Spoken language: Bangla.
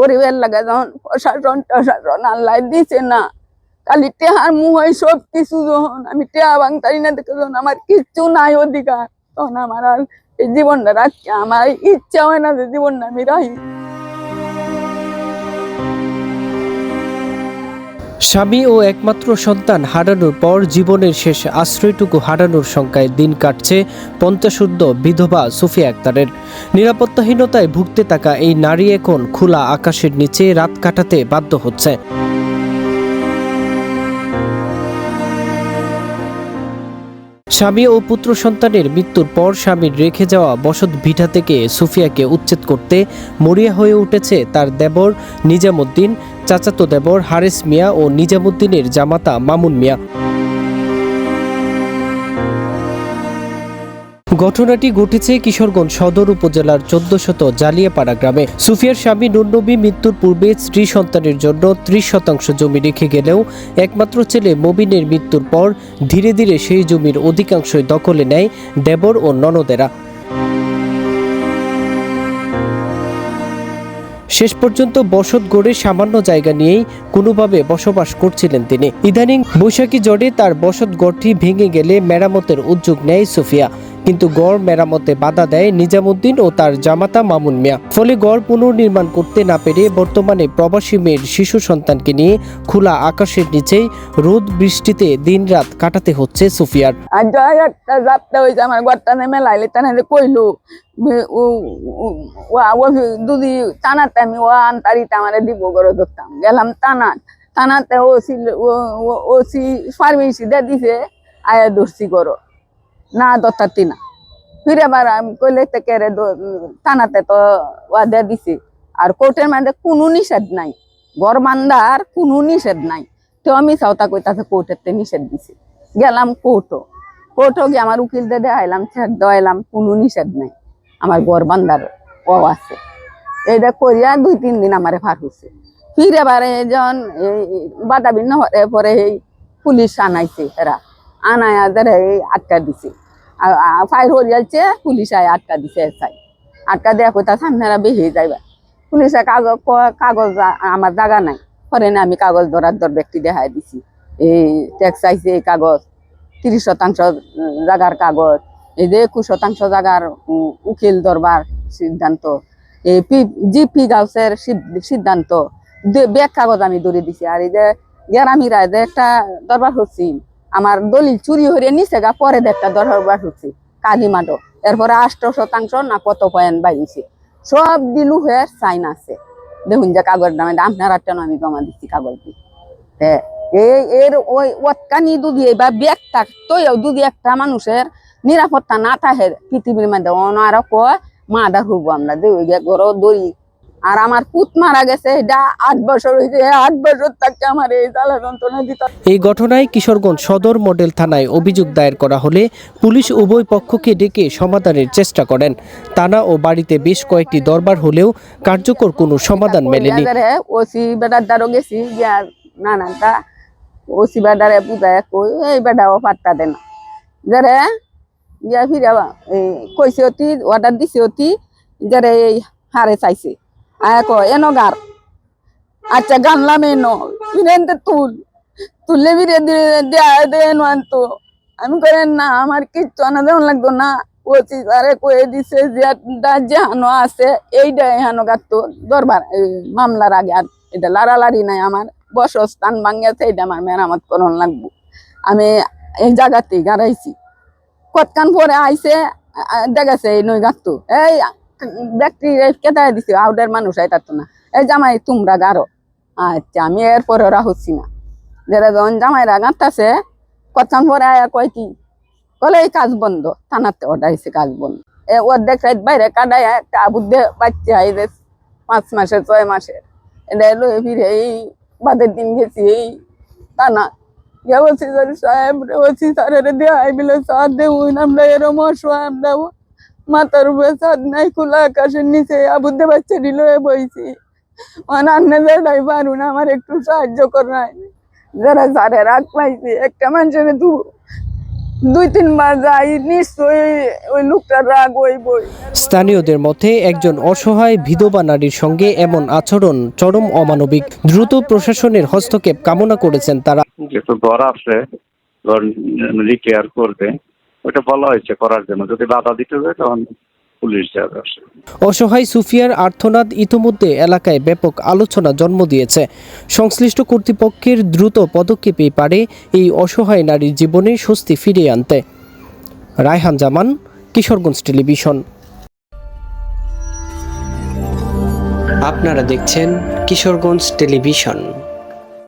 পরিবার লাগে যখন প্রশাসন টশাসন আল্লাহ দিছে না, খালি টেহার মুহই সব কিছু, যখন আমি টেহা ভাঙতারি না দেখে যখন আমার কিচ্ছু নাই অধিকার, তখন আমার আর এই জীবনটা রাখছি। আমার ইচ্ছা হয় না যে জীবনটা আমি রাখি। স্বামী ও একমাত্র সন্তান হারানোর পর জীবনের শেষ আশ্রয়টুকু হারানোর শঙ্কায় দিন কাটছে 50 বিধবা সুফিয়া আক্তারের। নিরাপত্তাহীনতায় ভুগতে থাকা এই নারী এখন খোলা আকাশের নিচে রাত কাটাতে বাধ্য হচ্ছে। স্বামী ও পুত্র সন্তানের মৃত্যুর পর স্বামীর রেখে যাওয়া বসত ভিটা থেকে সুফিয়াকে উচ্ছেদ করতে মরিয়া হয়ে উঠেছে তার দেবর নিজামুদ্দিন, চাচাতো দেবর হারেস মিয়া ও নিজামুদ্দিনের জামাতা মামুন মিয়া। ঘটনাটি ঘটেছে কিশোরগঞ্জ সদর উপজেলার 1400 জালিয়াপাড়া গ্রামে। সুফিয়ার স্বামী নুরনবী মৃত্যুর পূর্বে স্ত্রী সন্তানের জন্য 30% জমি রেখে গেলেও একমাত্র ছেলে মবিনের মৃত্যুর পর ধীরে ধীরে সেই জমির অধিকাংশই দখলে নেয় দেবর ও ননদেরা। শেষ পর্যন্ত বসত গড়ে সামান্য জায়গা নিয়েই কোনোভাবে বসবাস করছিলেন তিনি। ইদানিং বৈশাখী ঝড়ে তার বসত গড়টি ভেঙে গেলে মেরামতের উদ্যোগ নেয় সুফিয়া, কিন্তু গড় মেরামতে বাধা দেয় নিজামুদ্দিন ও তার জামাতা মামুন মিয়া। ফলে গড় পুনর্নির্মাণ করতে না পেরে বর্তমানে প্রবাসী মেয়ের শিশু সন্তানকে নিয়ে খোলা আকাশের নিচেই রোদ বৃষ্টিতে দিনরাত কাটাতে হচ্ছে সুফিয়ার। আর জয় একটা যাত্রা হয়েছে আমার গড়টা নেমে লাইলে টানে কইলো দুদি টানাতে আমি ও আনতারিতে আমার দিব করে ধরতাম, গেলাম টানাতে ও ফার্মেসি দিয়ে দিছে আয়া ধরছি করো না দত্তাতি না, ফিরে আবার আমি কইলে কেড়ে টানাতে তো ওয়া দিয়ে দিছে। আর কোর্টের মধ্যে কোনো নিষেধ নাই, ঘর বান্ধার কোনো নিষেধ নাই, তো আমি চাওতা কইতাছে কোর্টের নিষেধ দিছে। গেলাম কোর্টও গিয়ে আমার উকিল দিয়ে দেখাইলাম, ছেড় দেওয়াইলাম, কোনো নিষেধ নাই, আমার ঘর বান্ধার ও আছে। এইটা করিয়া 2-3 দিন আমার ফার হচ্ছে। ফিরে এবার যখন বাধা ভিন্ন পরে এই পুলিশ আনাইছে, এরা আনায়া আটকা দিছে, ফায়ার হরিয়ালছে, পুলিশ আয় আটকা দিছে, এসআই আটকা দেওয়া কইতা সামনেরা বেহে যাইবা। পুলিশে কাগজ আমার জায়গা নাই, পরে না আমি কাগজ ধরার ব্যক্তি দেখাই দিছি, এই ট্যাক্স আইছে, এই কাগজ 30% জায়গার কাগজ, এই যে 21% জায়গার উকিল দরবার সিদ্ধান্ত, এই জিপি গাউসের সিদ্ধান্ত, ব্যাগ কাগজ আমি ধরে দিছি। আর এই যে গেরামিরা যে একটা দরবার হচ্ছি, আমার দলিল চুরি হয়ে নিচে গা, পরে একটা দরবার হচ্ছে কালিমাটো, এরপরে 8% না কত পয়েন্ট বাইছে, সব দিলু হয়ে সাইন আছে। দেখুন যে কাগজ নামে আপনার একটা আমি জমা দিচ্ছি কাগজ দিয়ে। এর ওই ওৎকানি দুদি বা ব্যাগটা তৈও যদি একটা মানুষের নিরাপত্তা না থাকে পৃথিবীর মধ্যে, ওনার কয় মাদার হবো আমরা ঘর দড়ি। আর আমার পুত মারা গেছে, এটা 8 বছর হয়েছে, 8 বছর থাকতে আমার এই জ্বালা যন্ত্রণা দিত। এই ঘটনায় কিশোরগঞ্জ সদর মডেল থানায় অভিযোগ দায়ের করা হলে পুলিশ উভয় পক্ষকে ডেকে সমাধানের চেষ্টা করেন। থানা ও বাড়িতে বেশ কয়েকটি দরবার হলেও কার্যকর কোনো সমাধান মেলেনি। ওসি বেটার দ্বারও গেছি, নানানটা ওসি বেটারে বুঝায় কই এই বেটাও পাত্তা দেন যারে ইয়া ফিরে কইছে অতি অর্ডার দিছে অতি যারে এই হারে চাইছে আয়া কয় এনো গার, আচ্ছা গানলাম এনো ফিরেনতে তুললে ফিরে দেন আনতো। আমি করেন না আমার কিচ্ছু আনা দেওয়া লাগতো না, ওসি আরে কয়ে দিছে যে হানো আছে এইটা হানো গাতো দরবার মামলার আগে। আর এটা লাড়ালাড়ি নাই, আমার বসস্থান ভাঙিয়াছে, এটা আমার মেরামত করন লাগবো। আমি এই জায়গাতেই গাড়াইছি, কতক্ষণ পরে আইসে দেখাছে এই নই গাতো, এই ব্যক্তি কেটাই দিছে, আউটের মানুষ আইতাতো না, এই জামাই তোমরা গাড়ো। আচ্ছা আমি এরপরে ওরা হচ্ছি না, যারা যখন জামাইরা গাঁতাছে কতক্ষণ পরে আয়া কয় কি বলে এই কাজ বন্ধ, থানাতে ওটাইছে কাজ বন্ধ। ওর দেখ বাইরে কাটায় একটা আবুদ্ধে বাচ্চা এই যে 5 মাসের 6 মাসের, এটা এলো ফিরে এই বাদের দিন গেছি এই থানা বলছি সাহেব বলছি স্যারের দেওয়াই বিলে সার দেউন আমরা এরম অসহায়, আমরা মাথার উপরে ছাদ নাই, খোলা আকাশের নিচে আবুদ্ধে বাচ্চা দিল বইছি, অনান্য যাই পারুন আমার একটু সাহায্য করায়, যারা স্যারের রাগ পাইছে একটা মানুষের 2-3 বার যাই, নিশ্চয়ই ওই লোকটার রাগ হইবই। স্থানীয়দের মতে একজন অসহায় বিধবা নারীর সঙ্গে এমন আচরণ চরম অমানবিক। দ্রুত প্রশাসনের হস্তক্ষেপ কামনা করেছেন তারা। যেহেতু ঘর আছে, ঘর রিপেয়ার করবে, ওটা বলা হয়েছে করার জন্য। যদি বাধা দিতে যায় তখন পুলিশ যাবে। অসহায় সুফিয়ার আর্তনাদ ইতোমধ্যে এলাকায় ব্যাপক আলোচনা জন্ম দিয়েছে। সংশ্লিষ্ট কর্তৃপক্ষের দ্রুত পদক্ষেপই পারে এই অসহায় নারীর জীবনে স্বস্তি ফিরিয়ে আনতে। রায়হান জামান, কিশোরগঞ্জ টেলিভিশন। আপনারা দেখছেন কিশোরগঞ্জ টেলিভিশন।